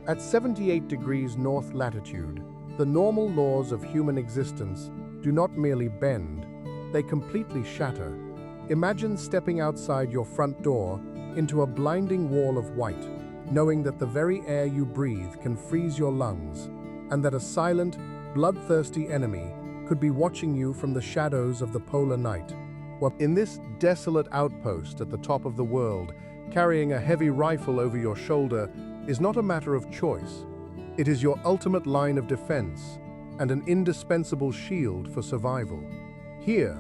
At 78 degrees north latitude, the normal laws of human existence do not merely bend, they completely shatter. Imagine stepping outside your front door into a blinding wall of white, knowing that the very air you breathe can freeze your lungs, and that a silent, bloodthirsty enemy could be watching you from the shadows of the polar night. Well, in this desolate outpost at the top of the world, carrying a heavy rifle over your shoulder is not a matter of choice. It is your ultimate line of defense and an indispensable shield for survival. Here,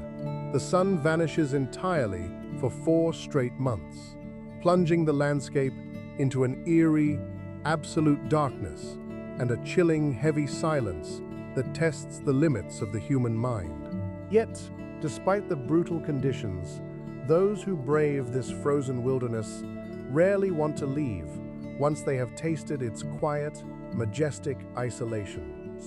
the sun vanishes entirely for 4 straight months, plunging the landscape into an eerie, absolute darkness and a chilling, heavy silence that tests the limits of the human mind. Yet, despite the brutal conditions, those who brave this frozen wilderness rarely want to leave once they have tasted its quiet, majestic isolation.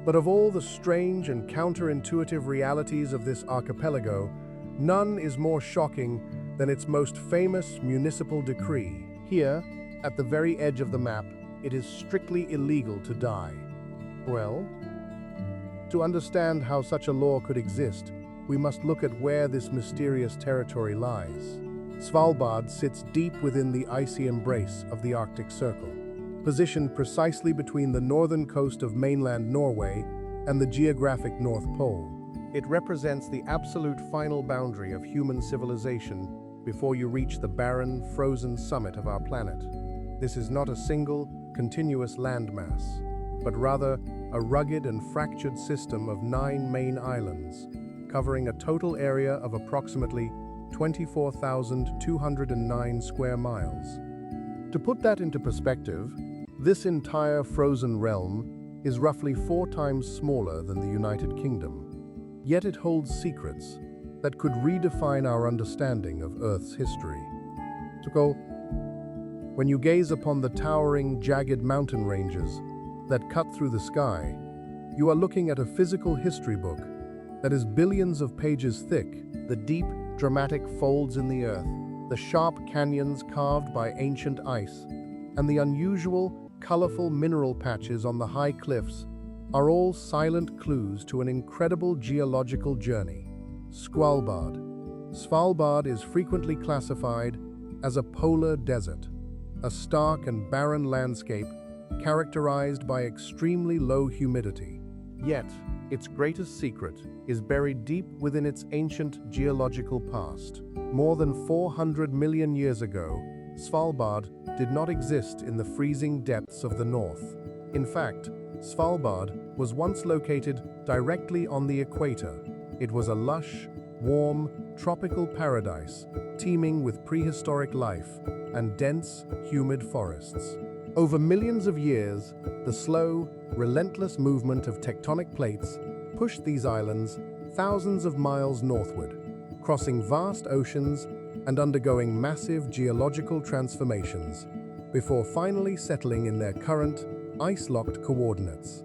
But of all the strange and counterintuitive realities of this archipelago, none is more shocking than its most famous municipal decree. Here, at the very edge of the map, it is strictly illegal to die. Well, to understand how such a law could exist, we must look at where this mysterious territory lies. Svalbard sits deep within the icy embrace of the Arctic Circle, positioned precisely between the northern coast of mainland Norway and the geographic North Pole. It represents the absolute final boundary of human civilization before you reach the barren, frozen summit of our planet. This is not a single, continuous landmass, but rather a rugged and fractured system of 9 main islands, covering a total area of approximately 24,209 square miles. To put that into perspective, this entire frozen realm is roughly 4 times smaller than the United Kingdom. Yet it holds secrets that could redefine our understanding of Earth's history. When you gaze upon the towering, jagged mountain ranges that cut through the sky, you are looking at a physical history book that is billions of pages thick. The deep, dramatic folds in the earth, the sharp canyons carved by ancient ice, and the unusual, colorful mineral patches on the high cliffs are all silent clues to an incredible geological journey. Svalbard is frequently classified as a polar desert, a stark and barren landscape characterized by extremely low humidity. Yet, its greatest secret is buried deep within its ancient geological past. More than 400 million years ago, Svalbard did not exist in the freezing depths of the north. In fact, Svalbard was once located directly on the equator. It was a lush, warm, tropical paradise, teeming with prehistoric life and dense, humid forests. Over millions of years, the slow, relentless movement of tectonic plates pushed these islands thousands of miles northward, crossing vast oceans and undergoing massive geological transformations, before finally settling in their current, ice-locked coordinates.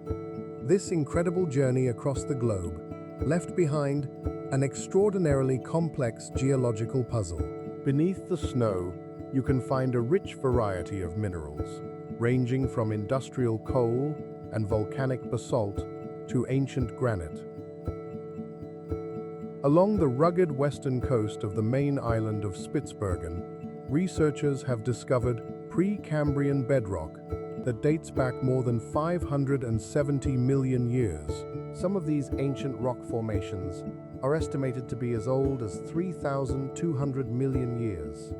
This incredible journey across the globe left behind an extraordinarily complex geological puzzle. Beneath the snow, you can find a rich variety of minerals, ranging from industrial coal and volcanic basalt to ancient granite. Along the rugged western coast of the main island of Spitsbergen, researchers have discovered Precambrian bedrock that dates back more than 570 million years. Some of these ancient rock formations are estimated to be as old as 3,200 million years.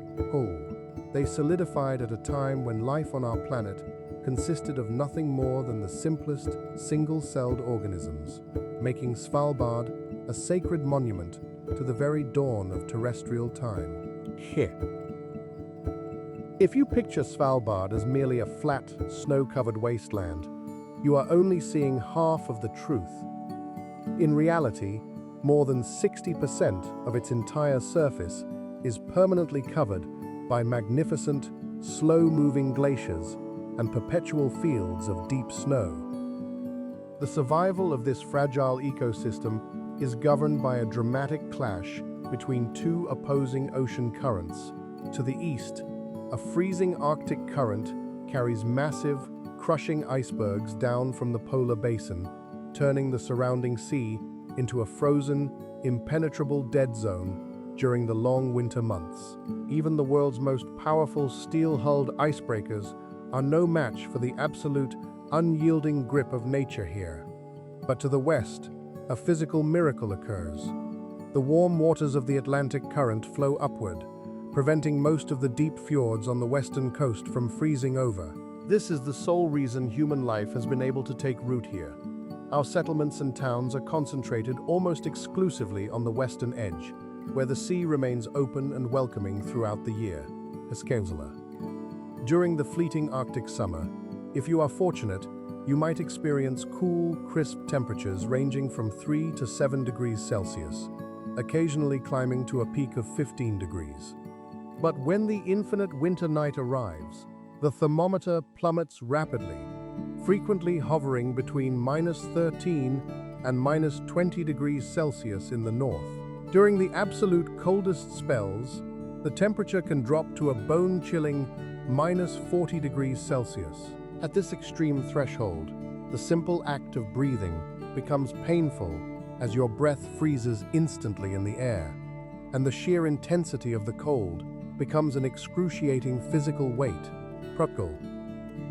They solidified at a time when life on our planet consisted of nothing more than the simplest single-celled organisms, making Svalbard a sacred monument to the very dawn of terrestrial time. If you picture Svalbard as merely a flat, snow-covered wasteland, you are only seeing half of the truth. In reality, more than 60% of its entire surface is permanently covered by magnificent, slow-moving glaciers and perpetual fields of deep snow. The survival of this fragile ecosystem is governed by a dramatic clash between 2 opposing ocean currents. To the east, a freezing Arctic current carries massive, crushing icebergs down from the polar basin, turning the surrounding sea into a frozen, impenetrable dead zone during the long winter months. Even the world's most powerful steel-hulled icebreakers are no match for the absolute, unyielding grip of nature here. But to the west, a physical miracle occurs. The warm waters of the Atlantic current flow upward, preventing most of the deep fjords on the western coast from freezing over. This is the sole reason human life has been able to take root here. Our settlements and towns are concentrated almost exclusively on the western edge, where the sea remains open and welcoming throughout the year. During the fleeting Arctic summer, if you are fortunate, you might experience cool, crisp temperatures ranging from 3 to 7 degrees Celsius, occasionally climbing to a peak of 15 degrees. But when the infinite winter night arrives, the thermometer plummets rapidly, frequently hovering between -13 and -20 degrees Celsius in the north. During the absolute coldest spells, the temperature can drop to a bone-chilling -40 degrees Celsius. At this extreme threshold, the simple act of breathing becomes painful as your breath freezes instantly in the air, and the sheer intensity of the cold becomes an excruciating physical weight.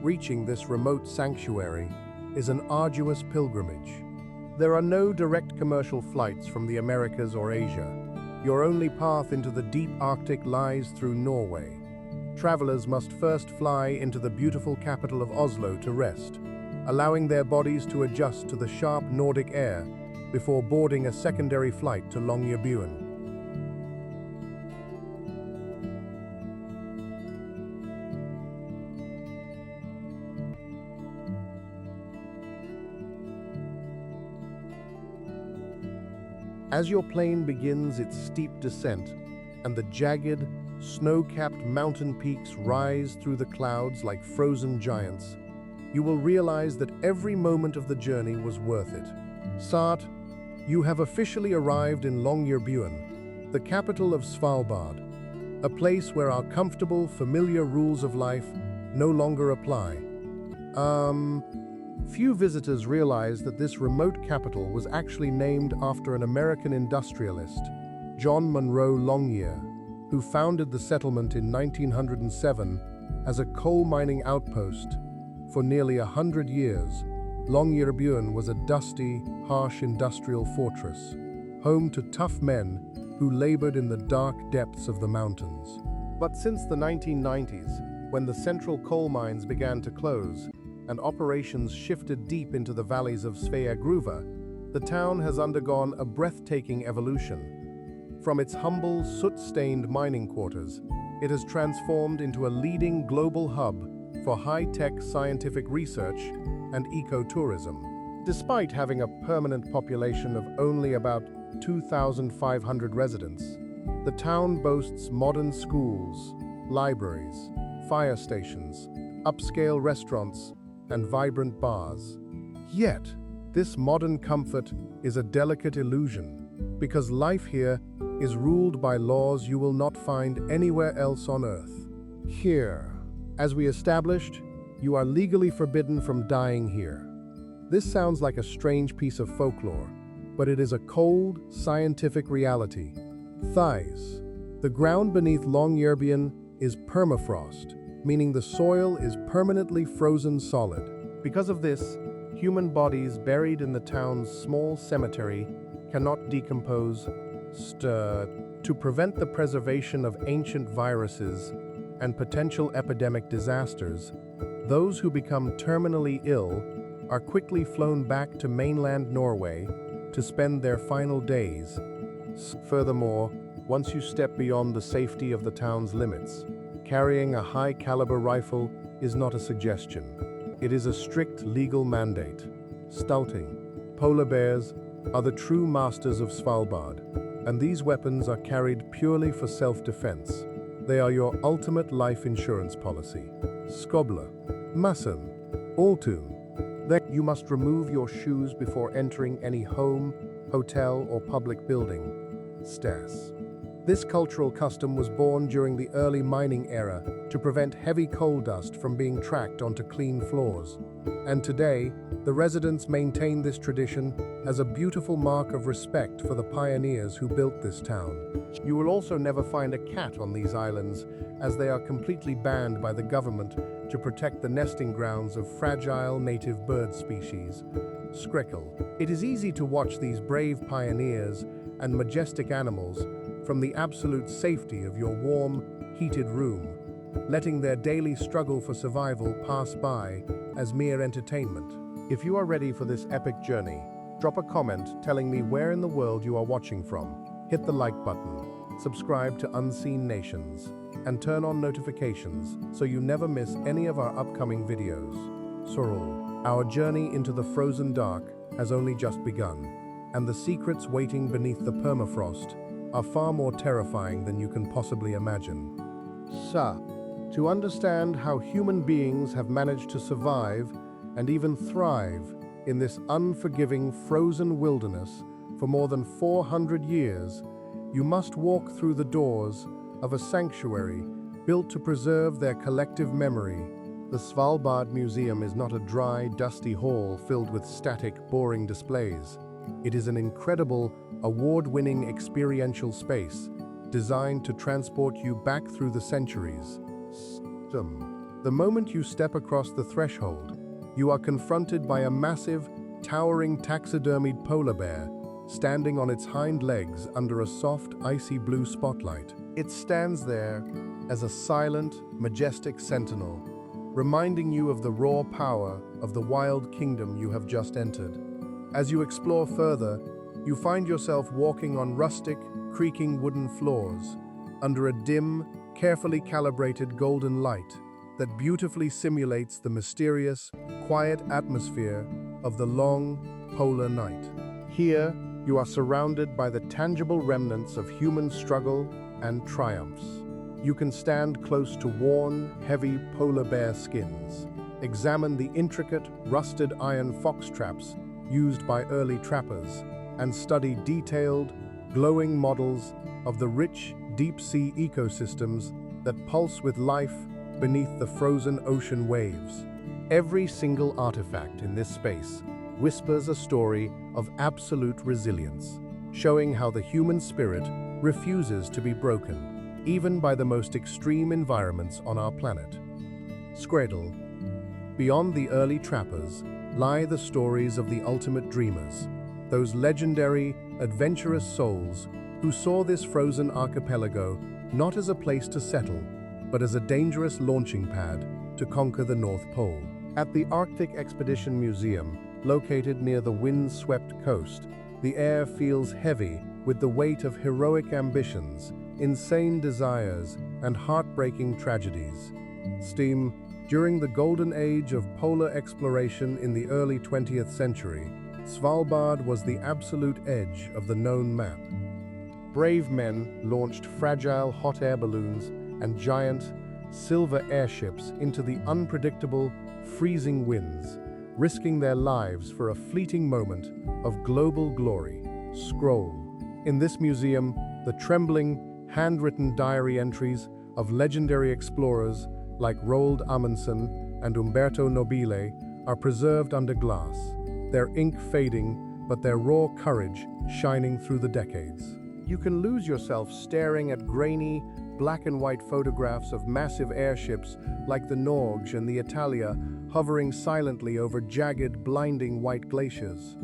Reaching this remote sanctuary is an arduous pilgrimage. There are no direct commercial flights from the Americas or Asia. Your only path into the deep Arctic lies through Norway. Travelers must first fly into the beautiful capital of Oslo to rest, allowing their bodies to adjust to the sharp Nordic air before boarding a secondary flight to Longyearbyen. As your plane begins its steep descent, and the jagged, snow-capped mountain peaks rise through the clouds like frozen giants, you will realize that every moment of the journey was worth it. Sart, you have officially arrived in Longyearbyen, the capital of Svalbard, a place where our comfortable, familiar rules of life no longer apply. Few visitors realize that this remote capital was actually named after an American industrialist, John Monroe Longyear, who founded the settlement in 1907 as a coal mining outpost. For nearly 100 years, Longyearbyen was a dusty, harsh industrial fortress, home to tough men who labored in the dark depths of the mountains. But since the 1990s, when the central coal mines began to close and operations shifted deep into the valleys of Svalbard, the town has undergone a breathtaking evolution. From its humble, soot-stained mining quarters, it has transformed into a leading global hub for high-tech scientific research and ecotourism. Despite having a permanent population of only about 2,500 residents, the town boasts modern schools, libraries, fire stations, upscale restaurants, and vibrant bars. Yet, this modern comfort is a delicate illusion, because life here is ruled by laws you will not find anywhere else on Earth. Here, as we established, you are legally forbidden from dying here. This sounds like a strange piece of folklore, but it is a cold, scientific reality. Thighs. The ground beneath Longyearbyen is permafrost, meaning the soil is permanently frozen solid. Because of this, human bodies buried in the town's small cemetery cannot decompose. To prevent the preservation of ancient viruses and potential epidemic disasters, those who become terminally ill are quickly flown back to mainland Norway to spend their final days. Furthermore, once you step beyond the safety of the town's limits, carrying a high-caliber rifle is not a suggestion. It is a strict legal mandate. Stulting. Polar bears are the true masters of Svalbard, and these weapons are carried purely for self-defense. They are your ultimate life insurance policy. Skobla. Massum. Altum. Then you must remove your shoes before entering any home, hotel, or public building. Stas. This cultural custom was born during the early mining era to prevent heavy coal dust from being tracked onto clean floors. And today, the residents maintain this tradition as a beautiful mark of respect for the pioneers who built this town. You will also never find a cat on these islands, as they are completely banned by the government to protect the nesting grounds of fragile native bird species. Skrekel. It is easy to watch these brave pioneers and majestic animals from the absolute safety of your warm, heated room, letting their daily struggle for survival pass by as mere entertainment. If you are ready for this epic journey, drop a comment telling me where in the world you are watching from. Hit the like button, subscribe to Unseen Nations, and turn on notifications so you never miss any of our upcoming videos. Sorul, our journey into the frozen dark has only just begun, and the secrets waiting beneath the permafrost are far more terrifying than you can possibly imagine. To understand how human beings have managed to survive and even thrive in this unforgiving frozen wilderness for more than 400 years, you must walk through the doors of a sanctuary built to preserve their collective memory. The Svalbard Museum is not a dry, dusty hall filled with static, boring displays. It is an incredible, award-winning experiential space designed to transport you back through the centuries. The moment you step across the threshold, you are confronted by a massive, towering taxidermied polar bear standing on its hind legs under a soft, icy blue spotlight. It stands there as a silent, majestic sentinel, reminding you of the raw power of the wild kingdom you have just entered. As you explore further, you find yourself walking on rustic, creaking wooden floors under a dim, carefully calibrated golden light that beautifully simulates the mysterious, quiet atmosphere of the long, polar night. Here, you are surrounded by the tangible remnants of human struggle and triumphs. You can stand close to worn, heavy polar bear skins, examine the intricate, rusted iron fox traps used by early trappers, and study detailed, glowing models of the rich, deep-sea ecosystems that pulse with life beneath the frozen ocean waves. Every single artifact in this space whispers a story of absolute resilience, showing how the human spirit refuses to be broken, even by the most extreme environments on our planet. Skrekel. Beyond the early trappers lie the stories of the ultimate dreamers, those legendary, adventurous souls who saw this frozen archipelago not as a place to settle, but as a dangerous launching pad to conquer the North Pole. At the Arctic Expedition Museum, located near the wind-swept coast, the air feels heavy with the weight of heroic ambitions, insane desires, and heartbreaking tragedies. During the golden age of polar exploration in the early 20th century, Svalbard was the absolute edge of the known map. Brave men launched fragile hot air balloons and giant, silver airships into the unpredictable, freezing winds, risking their lives for a fleeting moment of global glory. In this museum, the trembling, handwritten diary entries of legendary explorers like Roald Amundsen and Umberto Nobile are preserved under glass, their ink fading, but their raw courage shining through the decades. You can lose yourself staring at grainy, black and white photographs of massive airships like the Norge and the Italia hovering silently over jagged, blinding white glaciers.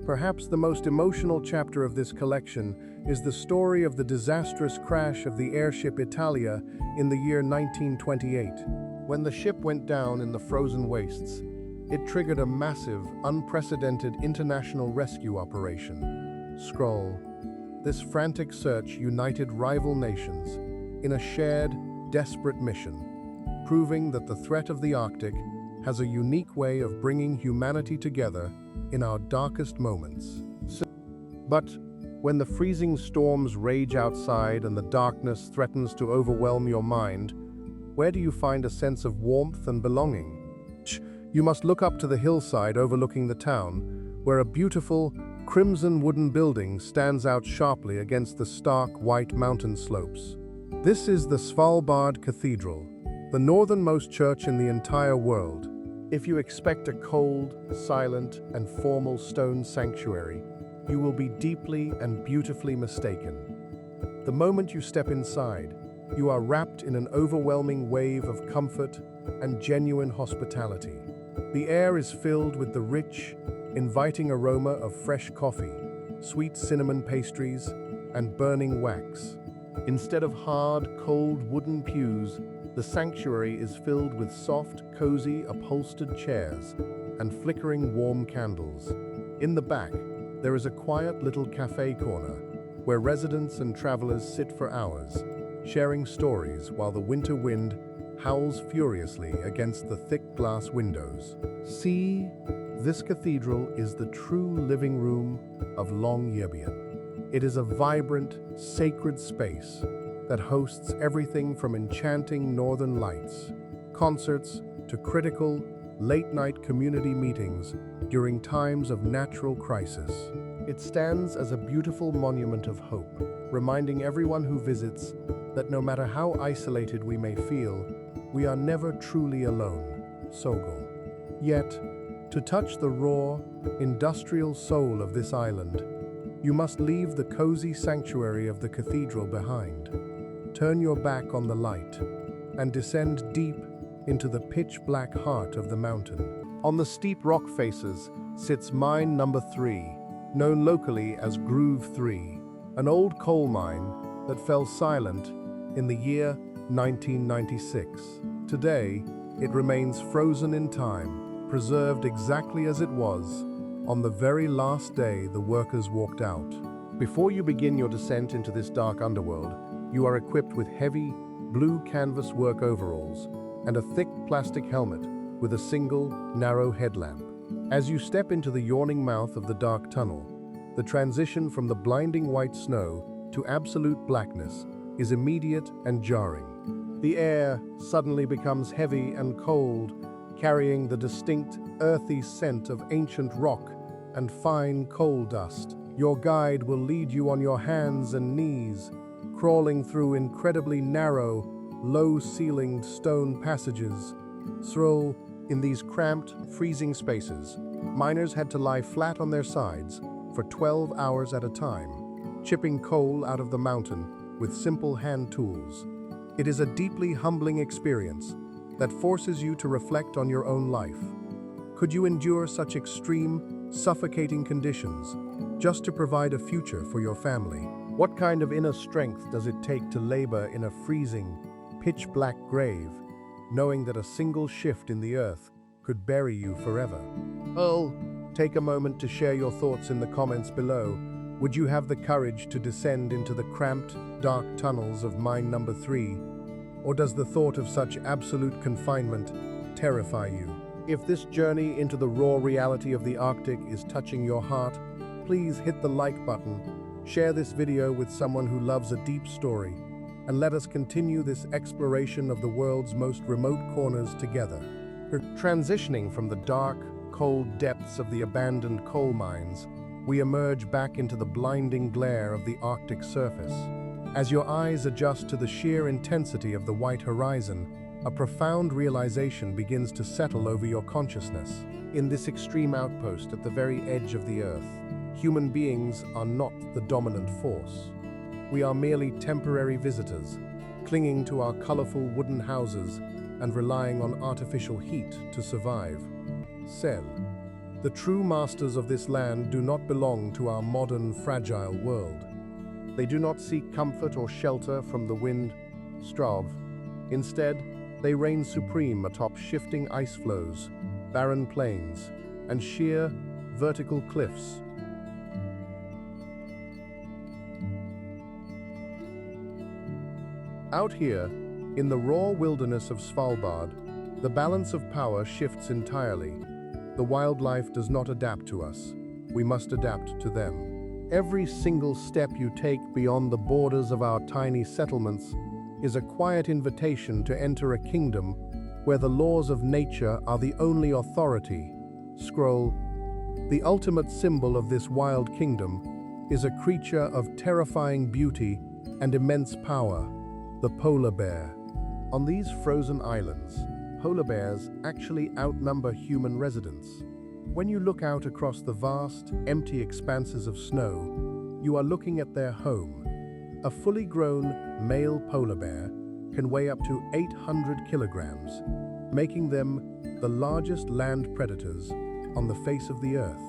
Perhaps the most emotional chapter of this collection is the story of the disastrous crash of the airship Italia in the year 1928. When the ship went down in the frozen wastes, it triggered a massive, unprecedented international rescue operation. This frantic search united rival nations in a shared, desperate mission, proving that the threat of the Arctic has a unique way of bringing humanity together in our darkest moments. But when the freezing storms rage outside and the darkness threatens to overwhelm your mind, where do you find a sense of warmth and belonging? You must look up to the hillside overlooking the town, where a beautiful, crimson wooden building stands out sharply against the stark white mountain slopes. This is the Svalbard Cathedral, the northernmost church in the entire world. If you expect a cold, silent, and formal stone sanctuary, you will be deeply and beautifully mistaken. The moment you step inside, you are wrapped in an overwhelming wave of comfort and genuine hospitality. The air is filled with the rich, inviting aroma of fresh coffee, sweet cinnamon pastries, and burning wax. Instead of hard, cold wooden pews, the sanctuary is filled with soft, cozy, upholstered chairs and flickering warm candles. In the back, there is a quiet little cafe corner where residents and travelers sit for hours, sharing stories while the winter wind howls furiously against the thick glass windows. See, this cathedral is the true living room of Longyearbyen. It is a vibrant, sacred space that hosts everything from enchanting northern lights, concerts, to critical, late-night community meetings during times of natural crisis. It stands as a beautiful monument of hope, reminding everyone who visits that no matter how isolated we may feel, we are never truly alone. Sogol. Yet, to touch the raw, industrial soul of this island, you must leave the cozy sanctuary of the cathedral behind. Turn your back on the light and descend deep into the pitch-black heart of the mountain. On the steep rock faces sits mine number 3, known locally as Groove 3, an old coal mine that fell silent in the year 1996. Today, it remains frozen in time, preserved exactly as it was on the very last day the workers walked out. Before you begin your descent into this dark underworld, you are equipped with heavy, blue canvas work overalls and a thick plastic helmet with a single, narrow headlamp. As you step into the yawning mouth of the dark tunnel, the transition from the blinding white snow to absolute blackness is immediate and jarring. The air suddenly becomes heavy and cold, carrying the distinct, earthy scent of ancient rock and fine coal dust. Your guide will lead you on your hands and knees, crawling through incredibly narrow, low-ceilinged stone passages. Through in these cramped, freezing spaces, miners had to lie flat on their sides for 12 hours at a time, chipping coal out of the mountain with simple hand tools. It is a deeply humbling experience that forces you to reflect on your own life. Could you endure such extreme, suffocating conditions just to provide a future for your family? What kind of inner strength does it take to labor in a freezing, pitch-black grave, knowing that a single shift in the earth could bury you forever? Oh, take a moment to share your thoughts in the comments below. Would you have the courage to descend into the cramped, dark tunnels of mine number 3? Or does the thought of such absolute confinement terrify you? If this journey into the raw reality of the Arctic is touching your heart, please hit the like button, share this video with someone who loves a deep story, and let us continue this exploration of the world's most remote corners together. Transitioning from the dark, cold depths of the abandoned coal mines, we emerge back into the blinding glare of the Arctic surface. As your eyes adjust to the sheer intensity of the white horizon, a profound realization begins to settle over your consciousness. In this extreme outpost at the very edge of the Earth, human beings are not the dominant force. We are merely temporary visitors, clinging to our colorful wooden houses and relying on artificial heat to survive. Sel. The true masters of this land do not belong to our modern, fragile world. They do not seek comfort or shelter from the wind, Strav. Instead, they reign supreme atop shifting ice floes, barren plains, and sheer, vertical cliffs. Out here, in the raw wilderness of Svalbard, the balance of power shifts entirely. The wildlife does not adapt to us. We must adapt to them. Every single step you take beyond the borders of our tiny settlements is a quiet invitation to enter a kingdom where the laws of nature are the only authority. Scroll. The ultimate symbol of this wild kingdom is a creature of terrifying beauty and immense power, the polar bear. On these frozen islands, polar bears actually outnumber human residents. When you look out across the vast, empty expanses of snow, you are looking at their home. A fully grown male polar bear can weigh up to 800 kilograms, making them the largest land predators on the face of the earth.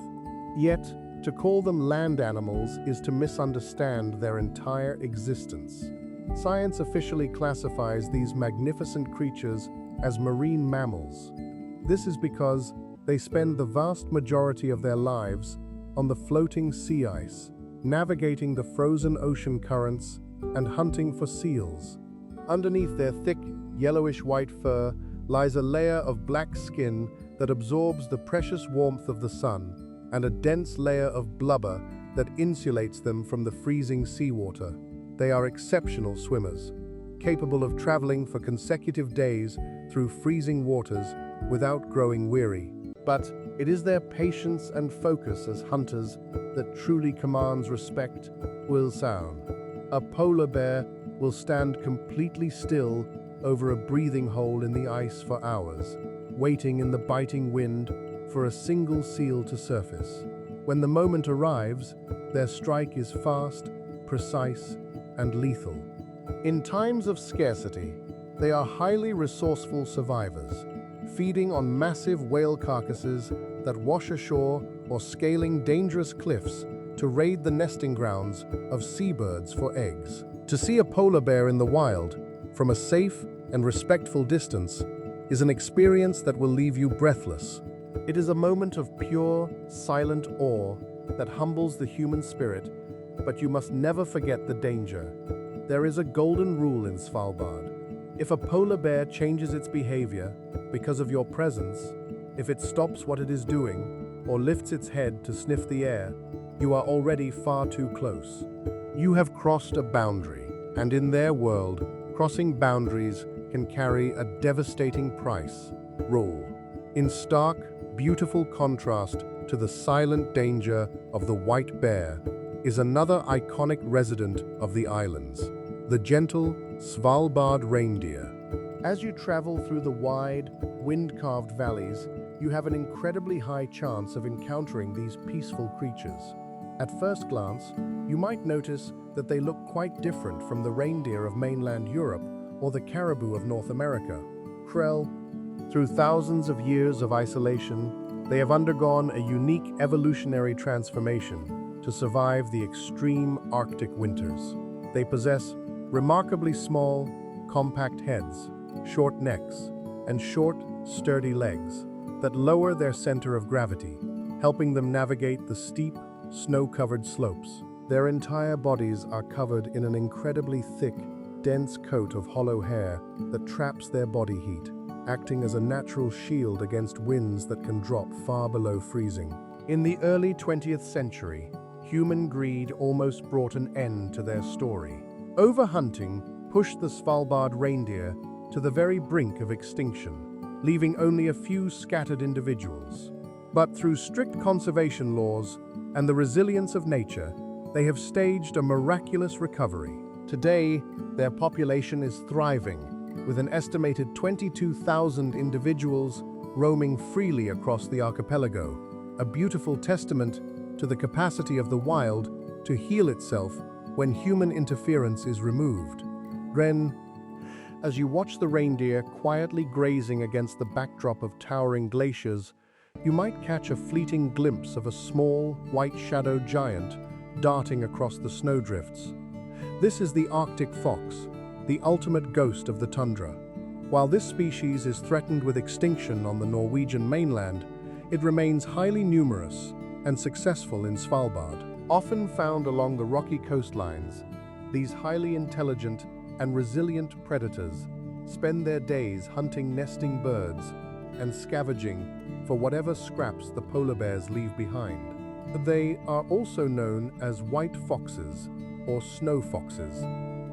Yet, to call them land animals is to misunderstand their entire existence. Science officially classifies these magnificent creatures as marine mammals. This is because they spend the vast majority of their lives on the floating sea ice, navigating the frozen ocean currents and hunting for seals. Underneath their thick, yellowish-white fur lies a layer of black skin that absorbs the precious warmth of the sun, and a dense layer of blubber that insulates them from the freezing seawater. They are exceptional swimmers, capable of traveling for consecutive days through freezing waters without growing weary. But it is their patience and focus as hunters that truly commands respect. Will sound. A polar bear will stand completely still over a breathing hole in the ice for hours, waiting in the biting wind for a single seal to surface. When the moment arrives, their strike is fast, precise, and lethal. In times of scarcity, they are highly resourceful survivors, feeding on massive whale carcasses that wash ashore or scaling dangerous cliffs to raid the nesting grounds of seabirds for eggs. To see a polar bear in the wild, from a safe and respectful distance, is an experience that will leave you breathless. It is a moment of pure, silent awe that humbles the human spirit, but you must never forget the danger. There is a golden rule in Svalbard. If a polar bear changes its behavior because of your presence, if it stops what it is doing or lifts its head to sniff the air, you are already far too close. You have crossed a boundary, and in their world, crossing boundaries can carry a devastating price. Rule. In stark, beautiful contrast to the silent danger of the white bear is another iconic resident of the islands, the gentle Svalbard reindeer. As you travel through the wide, wind-carved valleys, you have an incredibly high chance of encountering these peaceful creatures. At first glance, you might notice that they look quite different from the reindeer of mainland Europe or the caribou of North America. Through thousands of years of isolation, they have undergone a unique evolutionary transformation to survive the extreme Arctic winters. They possess remarkably small, compact heads, short necks, and short, sturdy legs that lower their center of gravity, helping them navigate the steep, snow-covered slopes. Their entire bodies are covered in an incredibly thick, dense coat of hollow hair that traps their body heat, acting as a natural shield against winds that can drop far below freezing. In the early 20th century, human greed almost brought an end to their story. Overhunting pushed the Svalbard reindeer to the very brink of extinction, leaving only a few scattered individuals. But through strict conservation laws and the resilience of nature, they have staged a miraculous recovery. Today, their population is thriving, with an estimated 22,000 individuals roaming freely across the archipelago, a beautiful testament to the capacity of the wild to heal itself when human interference is removed. As you watch the reindeer quietly grazing against the backdrop of towering glaciers, you might catch a fleeting glimpse of a small, white-shadowed giant darting across the snowdrifts. This is the Arctic fox, the ultimate ghost of the tundra. While this species is threatened with extinction on the Norwegian mainland, it remains highly numerous and successful in Svalbard. Often found along the rocky coastlines, these highly intelligent and resilient predators spend their days hunting nesting birds and scavenging for whatever scraps the polar bears leave behind. They are also known as white foxes or snow foxes,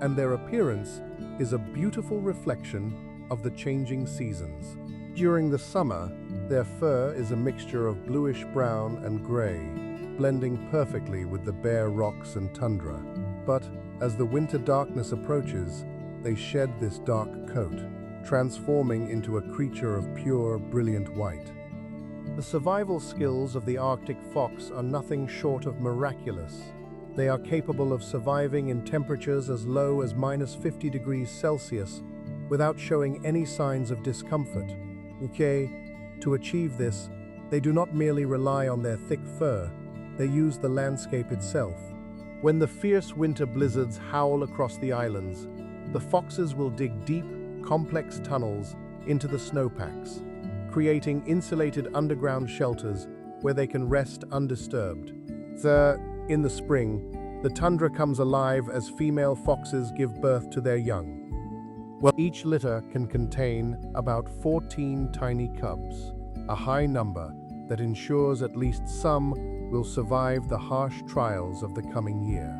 and their appearance is a beautiful reflection of the changing seasons. During the summer, their fur is a mixture of bluish-brown and gray, blending perfectly with the bare rocks and tundra. But as the winter darkness approaches, they shed this dark coat, transforming into a creature of pure, brilliant white. The survival skills of the Arctic fox are nothing short of miraculous. They are capable of surviving in temperatures as low as -50 degrees Celsius without showing any signs of discomfort. To achieve this, they do not merely rely on their thick fur, they use the landscape itself. When the fierce winter blizzards howl across the islands, the foxes will dig deep, complex tunnels into the snowpacks, creating insulated underground shelters where they can rest undisturbed. In the spring, the tundra comes alive as female foxes give birth to their young. Each litter can contain about 14 tiny cubs, a high number that ensures at least some will survive the harsh trials of the coming year.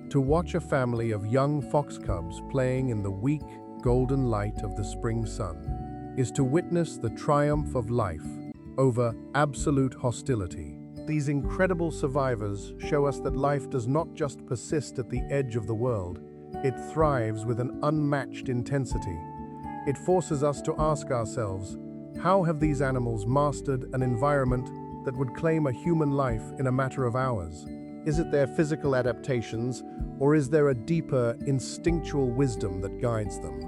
To watch a family of young fox cubs playing in the weak, golden light of the spring sun is to witness the triumph of life over absolute hostility. These incredible survivors show us that life does not just persist at the edge of the world, it thrives with an unmatched intensity. It forces us to ask ourselves, how have these animals mastered an environment that would claim a human life in a matter of hours? Is it their physical adaptations, or is there a deeper, instinctual wisdom that guides them?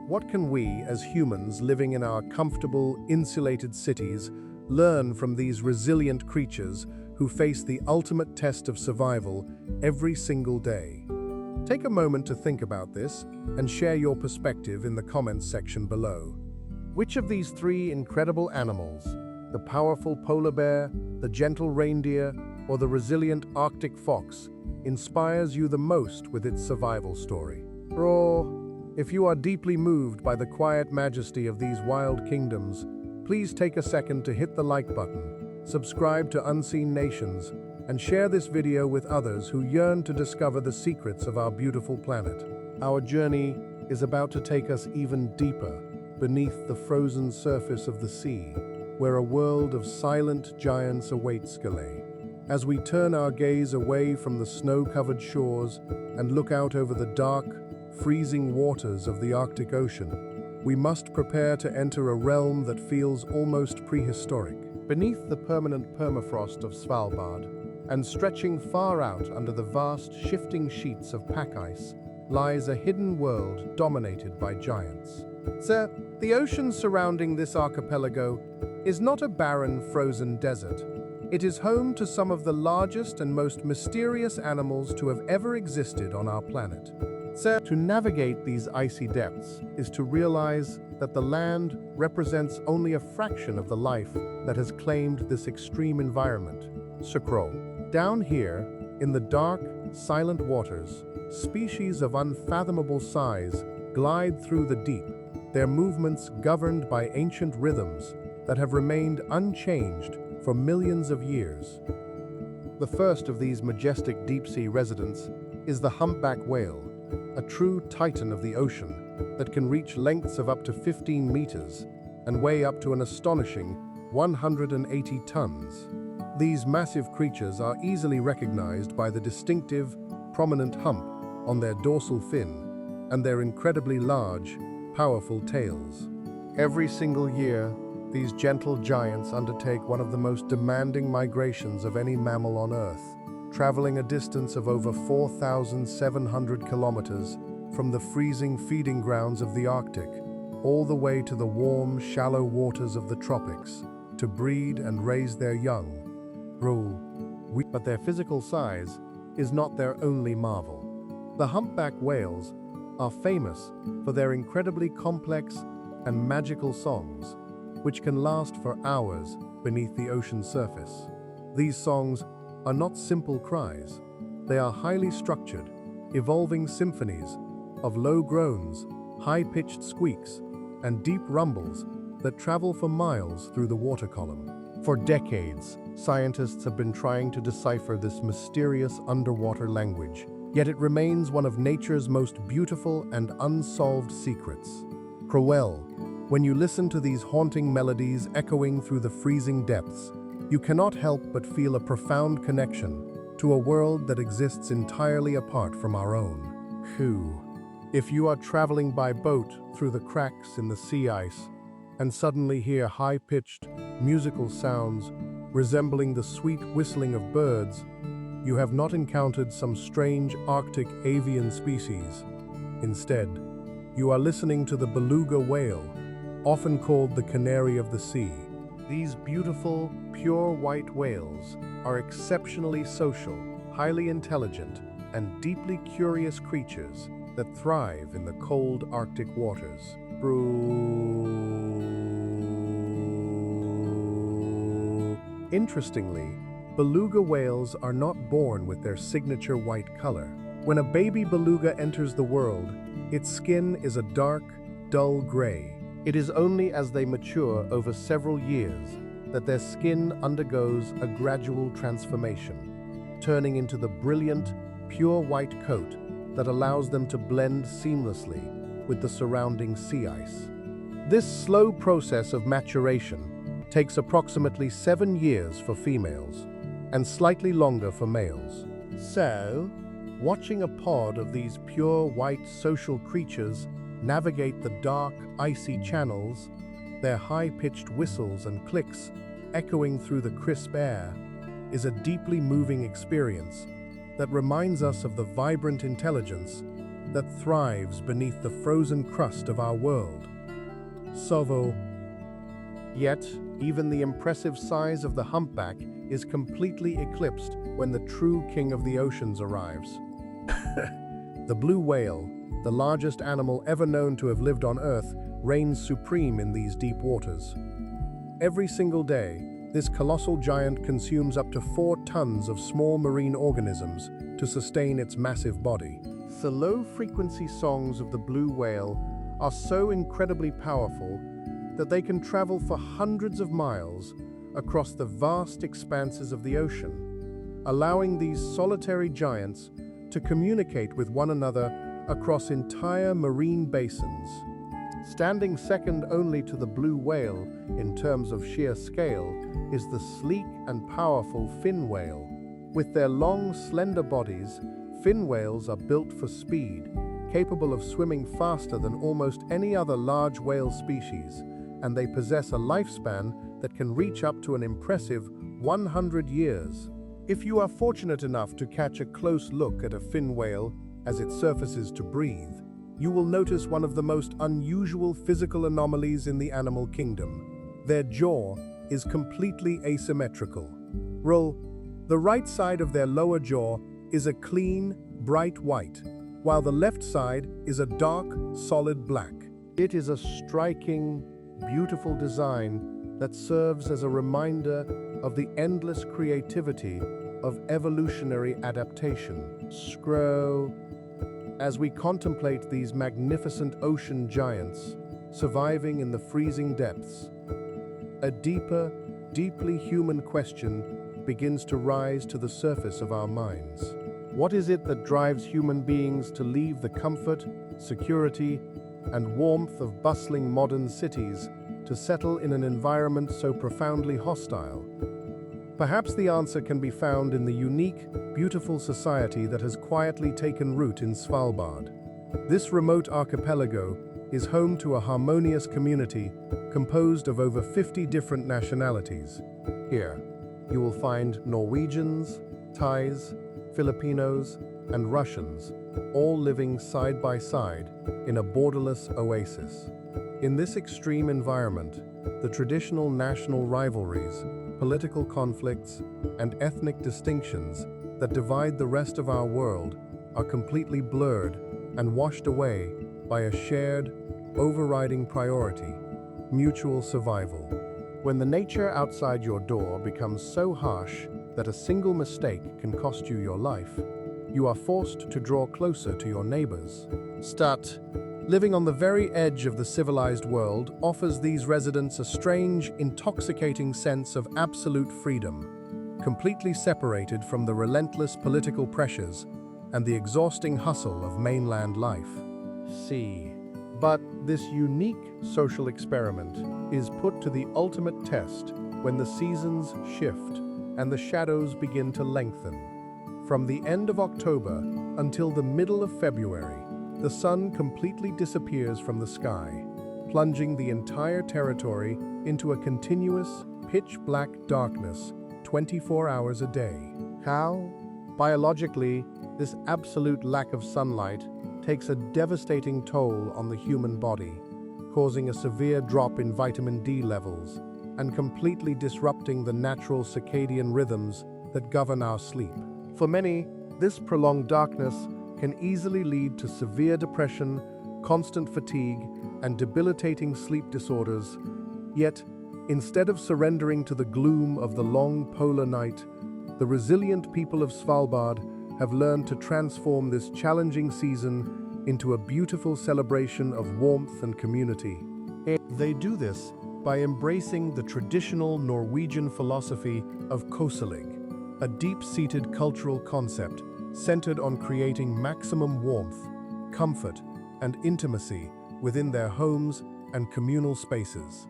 What can we, as humans living in our comfortable, insulated cities, learn from these resilient creatures who face the ultimate test of survival every single day? Take a moment to think about this and share your perspective in the comments section below. Which of these three incredible animals, the powerful polar bear, the gentle reindeer, or the resilient Arctic fox, inspires you the most with its survival story? If you are deeply moved by the quiet majesty of these wild kingdoms, please take a second to hit the like button, subscribe to Unseen Nations, and share this video with others who yearn to discover the secrets of our beautiful planet. Our journey is about to take us even deeper beneath the frozen surface of the sea, where a world of silent giants awaits Galay. As we turn our gaze away from the snow-covered shores and look out over the dark, freezing waters of the Arctic Ocean, we must prepare to enter a realm that feels almost prehistoric. Beneath the permanent permafrost of Svalbard, and stretching far out under the vast, shifting sheets of pack ice, lies a hidden world dominated by giants. The ocean surrounding this archipelago is not a barren, frozen desert. It is home to some of the largest and most mysterious animals to have ever existed on our planet. To navigate these icy depths is to realize that the land represents only a fraction of the life that has claimed this extreme environment. Down here, in the dark, silent waters, species of unfathomable size glide through the deep, their movements governed by ancient rhythms that have remained unchanged for millions of years. The first of these majestic deep-sea residents is the humpback whale, a true titan of the ocean that can reach lengths of up to 15 meters and weigh up to an astonishing 180 tons. These massive creatures are easily recognized by the distinctive, prominent hump on their dorsal fin and their incredibly large, powerful tails. Every single year, these gentle giants undertake one of the most demanding migrations of any mammal on Earth, traveling a distance of over 4,700 kilometers from the freezing feeding grounds of the Arctic, all the way to the warm, shallow waters of the tropics, to breed and raise their young. But their physical size is not their only marvel. The humpback whales are famous for their incredibly complex and magical songs, which can last for hours beneath the ocean's surface. These songs are not simple cries. They are highly structured, evolving symphonies of low groans, high-pitched squeaks, and deep rumbles that travel for miles through the water column. For decades, scientists have been trying to decipher this mysterious underwater language, yet it remains one of nature's most beautiful and unsolved secrets. When you listen to these haunting melodies echoing through the freezing depths, you cannot help but feel a profound connection to a world that exists entirely apart from our own. Phew. If you are traveling by boat through the cracks in the sea ice and suddenly hear high-pitched, musical sounds resembling the sweet whistling of birds, you have not encountered some strange Arctic avian species. Instead, you are listening to the beluga whale, often called the canary of the sea. These beautiful, pure white whales are exceptionally social, highly intelligent, and deeply curious creatures that thrive in the cold Arctic waters. Interestingly, beluga whales are not born with their signature white color. When a baby beluga enters the world, its skin is a dark, dull gray. It is only as they mature over several years that their skin undergoes a gradual transformation, turning into the brilliant, pure white coat that allows them to blend seamlessly with the surrounding sea ice. This slow process of maturation takes approximately 7 years for females and slightly longer for males. So, watching a pod of these pure white social creatures navigate the dark, icy channels, their high-pitched whistles and clicks echoing through the crisp air, is a deeply moving experience that reminds us of the vibrant intelligence that thrives beneath the frozen crust of our world. Yet, even the impressive size of the humpback is completely eclipsed when the true king of the oceans arrives. The blue whale, the largest animal ever known to have lived on Earth, reigns supreme in these deep waters. Every single day, this colossal giant consumes up to 4 tons of small marine organisms to sustain its massive body. The low-frequency songs of the blue whale are so incredibly powerful that they can travel for hundreds of miles across the vast expanses of the ocean, allowing these solitary giants to communicate with one another across entire marine basins. Standing second only to the blue whale in terms of sheer scale is the sleek and powerful fin whale. With their long, slender bodies, fin whales are built for speed, capable of swimming faster than almost any other large whale species, and they possess a lifespan that can reach up to an impressive 100 years. If you are fortunate enough to catch a close look at a fin whale as it surfaces to breathe, you will notice one of the most unusual physical anomalies in the animal kingdom. Their jaw is completely asymmetrical. The right side of their lower jaw is a clean, bright white, while the left side is a dark, solid black. It is a striking, beautiful design that serves as a reminder of the endless creativity of evolutionary adaptation. As we contemplate these magnificent ocean giants surviving in the freezing depths, a deeper, deeply human question begins to rise to the surface of our minds. What is it that drives human beings to leave the comfort, security, and warmth of bustling modern cities to settle in an environment so profoundly hostile? Perhaps the answer can be found in the unique, beautiful society that has quietly taken root in Svalbard. This remote archipelago is home to a harmonious community composed of over 50 different nationalities. Here, you will find Norwegians, Thais, Filipinos, and Russians, all living side by side in a borderless oasis. In this extreme environment, the traditional national rivalries, political conflicts, and ethnic distinctions that divide the rest of our world are completely blurred and washed away by a shared, overriding priority: mutual survival. When the nature outside your door becomes so harsh that a single mistake can cost you your life, you are forced to draw closer to your neighbors. Living on the very edge of the civilized world offers these residents a strange, intoxicating sense of absolute freedom, completely separated from the relentless political pressures and the exhausting hustle of mainland life. But this unique social experiment is put to the ultimate test when the seasons shift and the shadows begin to lengthen. From the end of October until the middle of February, the sun completely disappears from the sky, plunging the entire territory into a continuous, pitch-black darkness 24 hours a day. How? Biologically, this absolute lack of sunlight takes a devastating toll on the human body, causing a severe drop in vitamin D levels and completely disrupting the natural circadian rhythms that govern our sleep. For many, this prolonged darkness can easily lead to severe depression, constant fatigue, and debilitating sleep disorders. Yet, instead of surrendering to the gloom of the long polar night, the resilient people of Svalbard have learned to transform this challenging season into a beautiful celebration of warmth and community. They do this by embracing the traditional Norwegian philosophy of koselig, a deep-seated cultural concept centered on creating maximum warmth, comfort, and intimacy within their homes and communal spaces.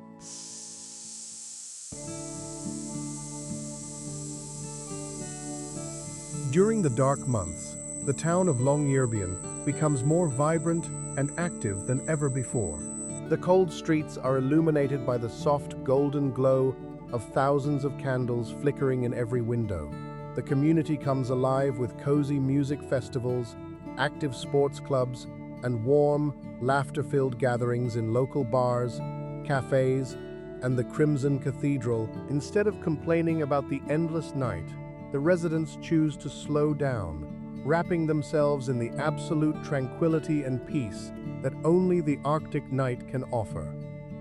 During the dark months, the town of Longyearbyen becomes more vibrant and active than ever before. The cold streets are illuminated by the soft golden glow of thousands of candles flickering in every window. The community comes alive with cozy music festivals, active sports clubs, and warm, laughter-filled gatherings in local bars, cafes, and the Crimson Cathedral. Instead of complaining about the endless night, the residents choose to slow down, wrapping themselves in the absolute tranquility and peace that only the Arctic night can offer.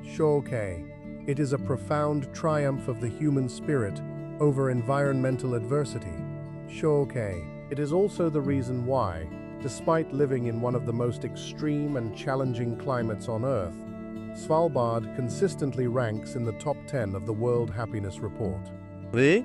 Shokei. It is a profound triumph of the human spirit over environmental adversity. Shokei. It is also the reason why, despite living in one of the most extreme and challenging climates on Earth, Svalbard consistently ranks in the top 10 of the World Happiness Report. Oui?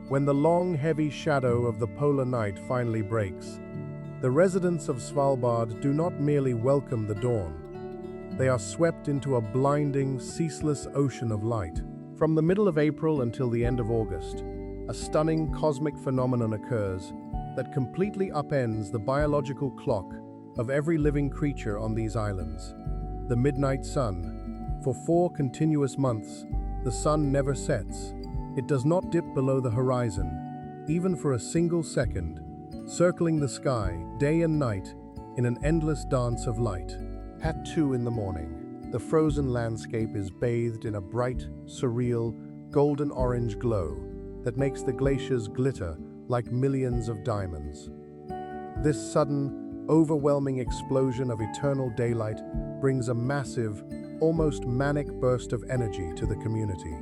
When the long, heavy shadow of the polar night finally breaks, the residents of Svalbard do not merely welcome the dawn. They are swept into a blinding, ceaseless ocean of light. From the middle of April until the end of August, a stunning cosmic phenomenon occurs that completely upends the biological clock of every living creature on these islands. The midnight sun. For 4 continuous months, the sun never sets. It does not dip below the horizon, even for a single second, circling the sky day and night in an endless dance of light. At 2 in the morning, the frozen landscape is bathed in a bright, surreal, golden-orange glow that makes the glaciers glitter like millions of diamonds. This sudden, overwhelming explosion of eternal daylight brings a massive, almost manic burst of energy to the community.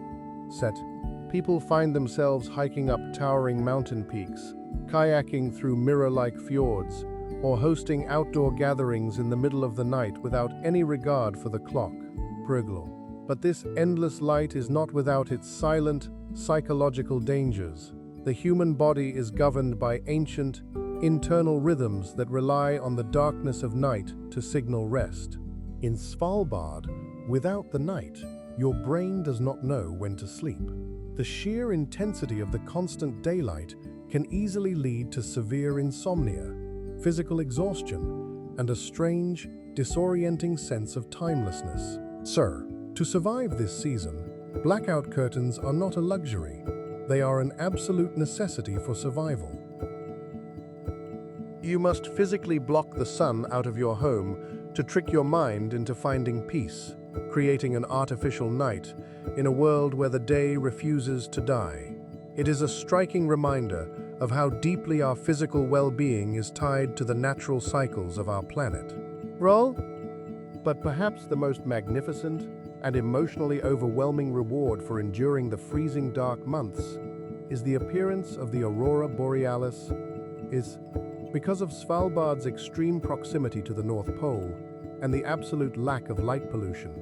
People find themselves hiking up towering mountain peaks, kayaking through mirror-like fjords, or hosting outdoor gatherings in the middle of the night without any regard for the clock. But this endless light is not without its silent, psychological dangers. The human body is governed by ancient, internal rhythms that rely on the darkness of night to signal rest. In Svalbard, without the night, your brain does not know when to sleep. The sheer intensity of the constant daylight can easily lead to severe insomnia, physical exhaustion, and a strange, disorienting sense of timelessness. Sir, to survive this season, blackout curtains are not a luxury. They are an absolute necessity for survival. You must physically block the sun out of your home to trick your mind into finding peace, creating an artificial night in a world where the day refuses to die. It is a striking reminder of how deeply our physical well-being is tied to the natural cycles of our planet. But perhaps the most magnificent and emotionally overwhelming reward for enduring the freezing dark months is the appearance of the aurora borealis. Because of Svalbard's extreme proximity to the North Pole and the absolute lack of light pollution,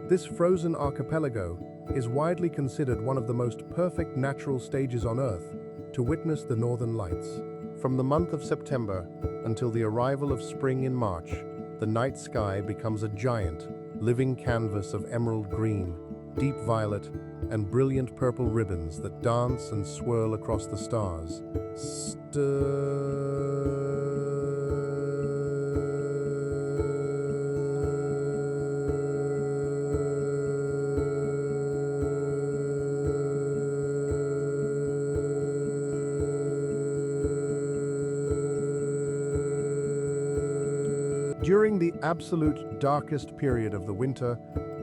this frozen archipelago is widely considered one of the most perfect natural stages on Earth to witness the northern lights. From the month of September until the arrival of spring in March, the night sky becomes a giant, living canvas of emerald green, deep violet, and brilliant purple ribbons that dance and swirl across the stars. During the absolute darkest period of the winter,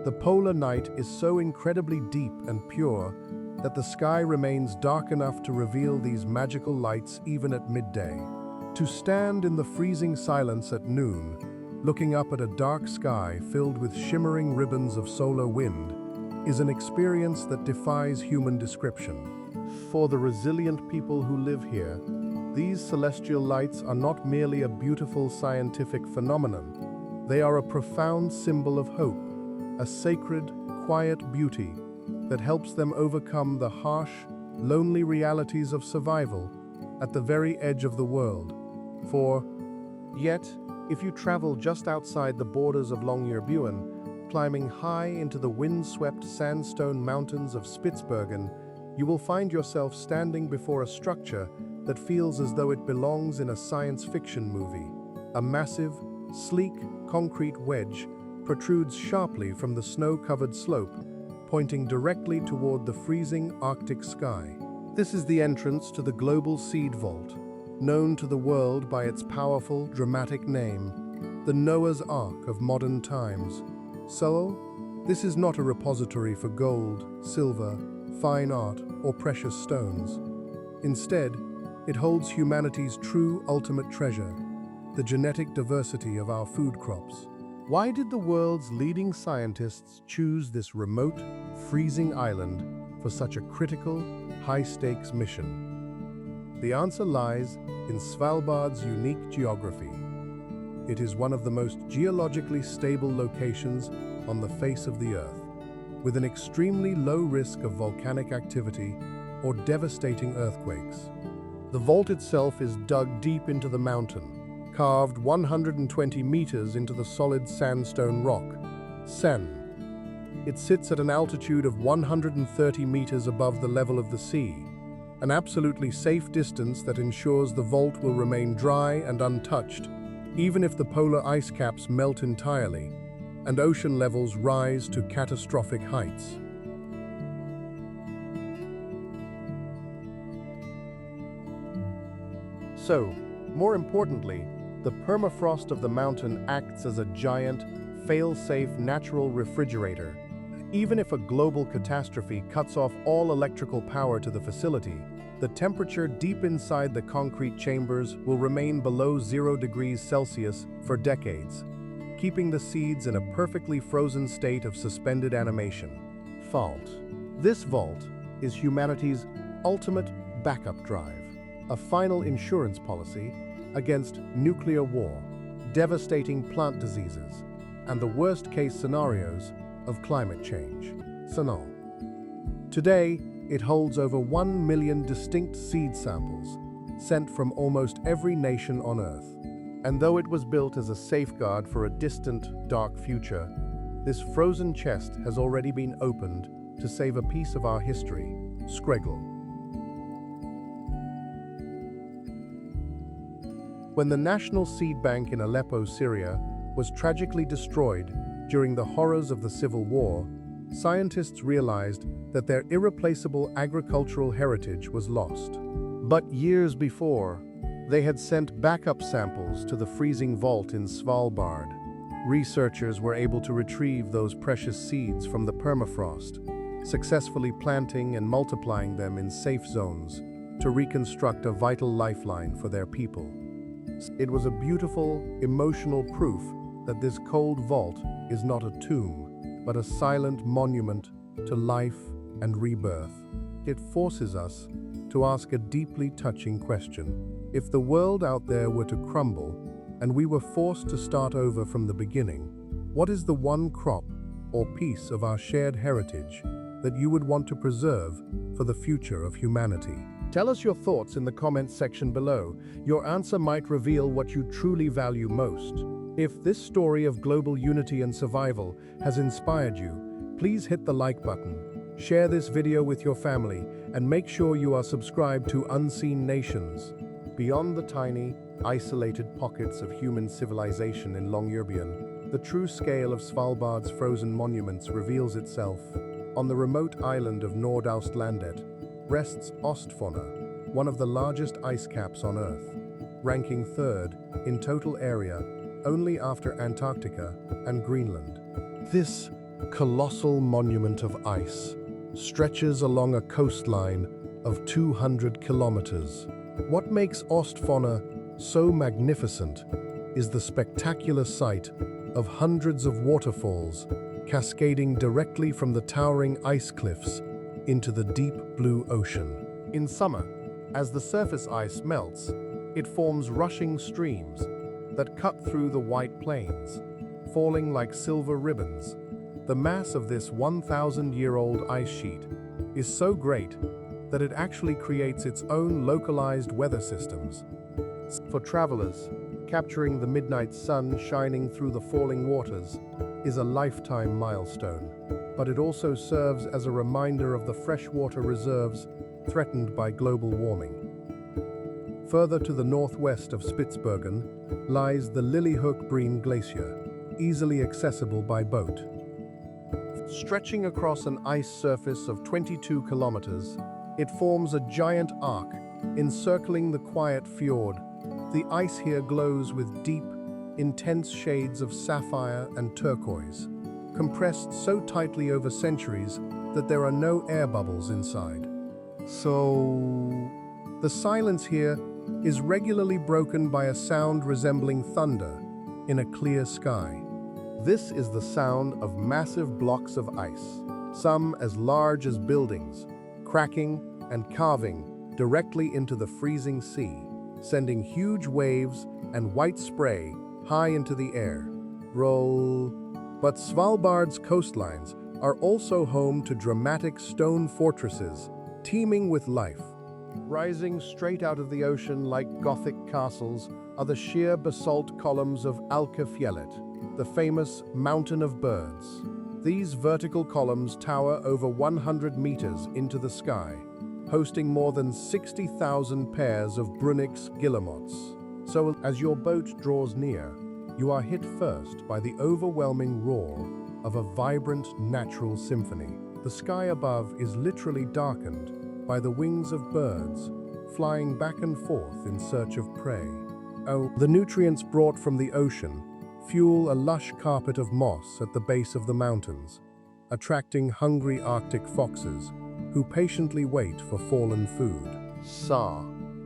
the polar night is so incredibly deep and pure that the sky remains dark enough to reveal these magical lights even at midday. To stand in the freezing silence at noon, looking up at a dark sky filled with shimmering ribbons of solar wind, is an experience that defies human description. For the resilient people who live here, these celestial lights are not merely a beautiful scientific phenomenon. They are a profound symbol of hope, a sacred, quiet beauty that helps them overcome the harsh, lonely realities of survival at the very edge of the world. Yet, if you travel just outside the borders of Longyearbyen, climbing high into the wind-swept sandstone mountains of Spitsbergen, you will find yourself standing before a structure that feels as though it belongs in a science fiction movie. A massive, sleek, concrete wedge protrudes sharply from the snow-covered slope, pointing directly toward the freezing Arctic sky. This is the entrance to the global seed vault, known to the world by its powerful, dramatic name, the Noah's Ark of modern times. So, this is not a repository for gold, silver, fine art, or precious stones. Instead, it holds humanity's true ultimate treasure, the genetic diversity of our food crops. Why did the world's leading scientists choose this remote, freezing island for such a critical, high-stakes mission? The answer lies in Svalbard's unique geography. It is one of the most geologically stable locations on the face of the Earth, with an extremely low risk of volcanic activity or devastating earthquakes. The vault itself is dug deep into the mountain, carved 120 meters into the solid sandstone rock, Sen. It sits at an altitude of 130 meters above the level of the sea, an absolutely safe distance that ensures the vault will remain dry and untouched, even if the polar ice caps melt entirely and ocean levels rise to catastrophic heights. So, more importantly, the permafrost of the mountain acts as a giant, fail-safe natural refrigerator. Even if a global catastrophe cuts off all electrical power to the facility, the temperature deep inside the concrete chambers will remain below 0 degrees Celsius for decades, keeping the seeds in a perfectly frozen state of suspended animation. Vault. This vault is humanity's ultimate backup drive, a final insurance policy against nuclear war, devastating plant diseases, and the worst-case scenarios of climate change. Today, it holds over 1 million distinct seed samples sent from almost every nation on Earth. And though it was built as a safeguard for a distant, dark future, this frozen chest has already been opened to save a piece of our history, Skregel. When the National Seed Bank in Aleppo, Syria, was tragically destroyed during the horrors of the Civil War, scientists realized that their irreplaceable agricultural heritage was lost. But years before, they had sent backup samples to the freezing vault in Svalbard. Researchers were able to retrieve those precious seeds from the permafrost, successfully planting and multiplying them in safe zones to reconstruct a vital lifeline for their people. It was a beautiful, emotional proof that this cold vault is not a tomb, but a silent monument to life and rebirth. It forces us to ask a deeply touching question. If the world out there were to crumble, and we were forced to start over from the beginning, what is the one crop or piece of our shared heritage that you would want to preserve for the future of humanity? Tell us your thoughts in the comments section below. Your answer might reveal what you truly value most. If this story of global unity and survival has inspired you, please hit the like button, share this video with your family, and make sure you are subscribed to Unseen Nations. Beyond the tiny, isolated pockets of human civilization in Longyearbyen, the true scale of Svalbard's frozen monuments reveals itself. On the remote island of Nordaustlandet rests Ostfonna, one of the largest ice caps on Earth, ranking third in total area only after Antarctica and Greenland. This colossal monument of ice stretches along a coastline of 200 kilometers. What makes Ostfonna so magnificent is the spectacular sight of hundreds of waterfalls cascading directly from the towering ice cliffs into the deep blue ocean. In summer, as the surface ice melts, it forms rushing streams that cut through the white plains, falling like silver ribbons. The mass of this 1,000-year-old ice sheet is so great that it actually creates its own localized weather systems. For travelers, capturing the midnight sun shining through the falling waters is a lifetime milestone, but it also serves as a reminder of the freshwater reserves threatened by global warming. Further to the northwest of Spitsbergen lies the Lillehookbreen Glacier, easily accessible by boat. Stretching across an ice surface of 22 kilometers, it forms a giant arc encircling the quiet fjord. The ice here glows with deep, intense shades of sapphire and turquoise, compressed so tightly over centuries that there are no air bubbles inside. So, the silence here is regularly broken by a sound resembling thunder in a clear sky. This is the sound of massive blocks of ice, some as large as buildings, cracking and carving directly into the freezing sea, sending huge waves and white spray high into the air. Roll. But Svalbard's coastlines are also home to dramatic stone fortresses teeming with life. Rising straight out of the ocean like Gothic castles are the sheer basalt columns of Alkafjellet, the famous Mountain of Birds. These vertical columns tower over 100 meters into the sky, hosting more than 60,000 pairs of Brunix guillemots. So as your boat draws near, you are hit first by the overwhelming roar of a vibrant natural symphony. The sky above is literally darkened by the wings of birds flying back and forth in search of prey. Oh, the nutrients brought from the ocean fuel a lush carpet of moss at the base of the mountains, attracting hungry Arctic foxes who patiently wait for fallen food.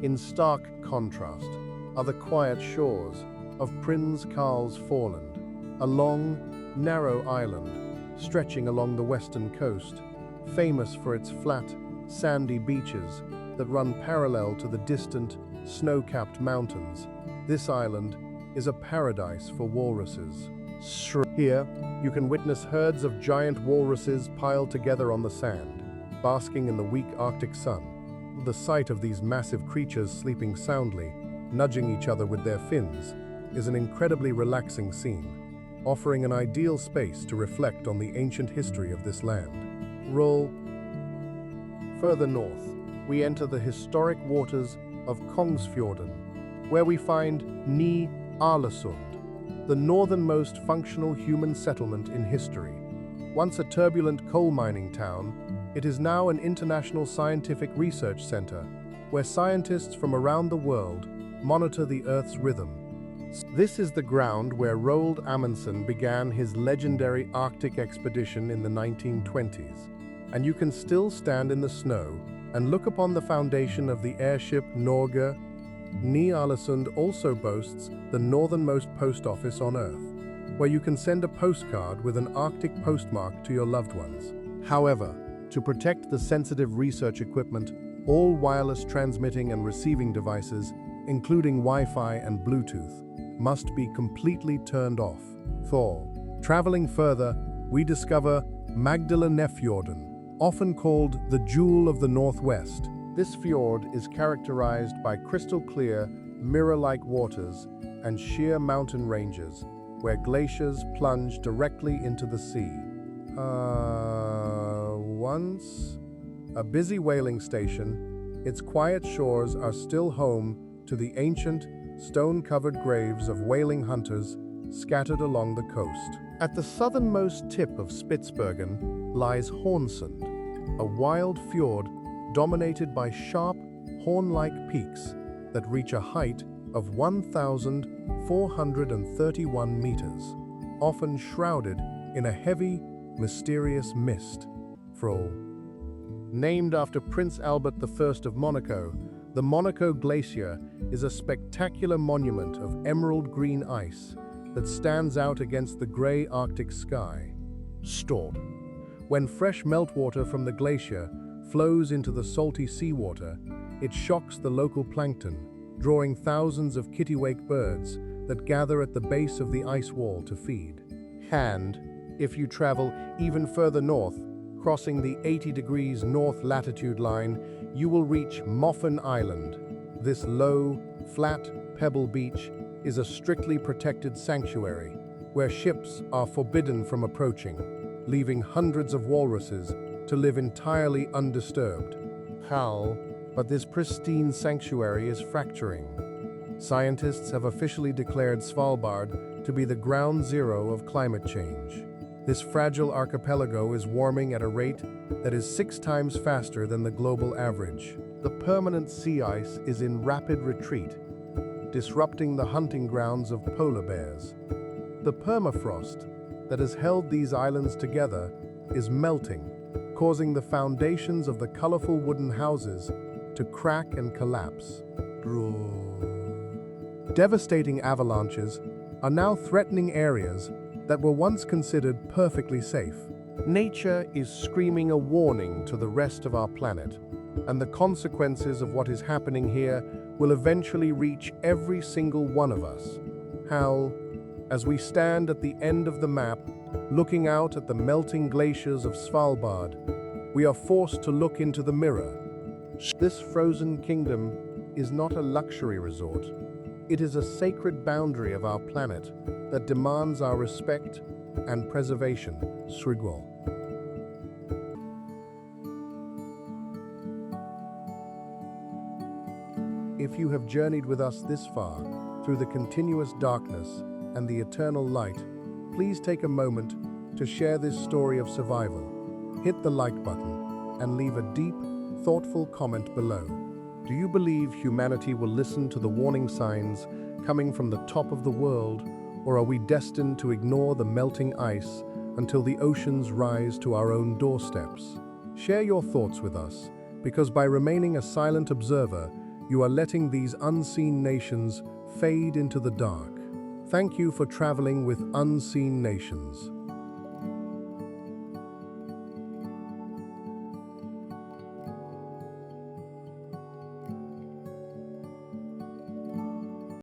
In stark contrast, are the quiet shores of Prince Karl's Foreland, a long, narrow island stretching along the western coast, famous for its flat, sandy beaches that run parallel to the distant, snow-capped mountains. This island is a paradise for walruses. Here, you can witness herds of giant walruses piled together on the sand, basking in the weak Arctic sun. The sight of these massive creatures sleeping soundly, nudging each other with their fins, is an incredibly relaxing scene, offering an ideal space to reflect on the ancient history of this land. Roll. Further north, we enter the historic waters of Kongsfjorden, where we find Ny-Ålesund, the northernmost functional human settlement in history. Once a turbulent coal mining town, it is now an international scientific research center, where scientists from around the world monitor the Earth's rhythm. This is the ground where Roald Amundsen began his legendary Arctic expedition in the 1920s, and you can still stand in the snow and look upon the foundation of the airship Norge. Ny-Ålesund also boasts the northernmost post office on Earth, where you can send a postcard with an Arctic postmark to your loved ones. However, to protect the sensitive research equipment, all wireless transmitting and receiving devices, including Wi-Fi and Bluetooth, must be completely turned off. Traveling further, we discover Magdalenefjorden, often called the Jewel of the Northwest. This fjord is characterized by crystal-clear, mirror-like waters and sheer mountain ranges, where glaciers plunge directly into the sea. Once a busy whaling station, its quiet shores are still home to the ancient, stone-covered graves of whaling hunters scattered along the coast. At the southernmost tip of Spitsbergen lies Hornsund, a wild fjord dominated by sharp, horn-like peaks that reach a height of 1,431 meters, often shrouded in a heavy, mysterious mist. Named after Prince Albert I of Monaco, the Monaco Glacier is a spectacular monument of emerald green ice that stands out against the grey Arctic sky. When fresh meltwater from the glacier flows into the salty seawater, it shocks the local plankton, drawing thousands of kittiwake birds that gather at the base of the ice wall to feed. And, if you travel even further north, crossing the 80 degrees north latitude line, you will reach Moffen Island. This low, flat pebble beach is a strictly protected sanctuary where ships are forbidden from approaching, leaving hundreds of walruses to live entirely undisturbed. But this pristine sanctuary is fracturing. Scientists have officially declared Svalbard to be the ground zero of climate change. This fragile archipelago is warming at a rate that is 6 times faster than the global average. The permanent sea ice is in rapid retreat, disrupting the hunting grounds of polar bears. The permafrost that has held these islands together is melting, causing the foundations of the colorful wooden houses to crack and collapse. Devastating avalanches are now threatening areas that were once considered perfectly safe. Nature is screaming a warning to the rest of our planet, and the consequences of what is happening here will eventually reach every single one of us. As we stand at the end of the map, looking out at the melting glaciers of Svalbard, we are forced to look into the mirror. This frozen kingdom is not a luxury resort. It is a sacred boundary of our planet that demands our respect and preservation. Srigwal. If you have journeyed with us this far, through the continuous darkness and the eternal light, please take a moment to share this story of survival. Hit the like button and leave a deep, thoughtful comment below. Do you believe humanity will listen to the warning signs coming from the top of the world, or are we destined to ignore the melting ice until the oceans rise to our own doorsteps? Share your thoughts with us, because by remaining a silent observer, you are letting these unseen nations fade into the dark. Thank you for traveling with Unseen Nations.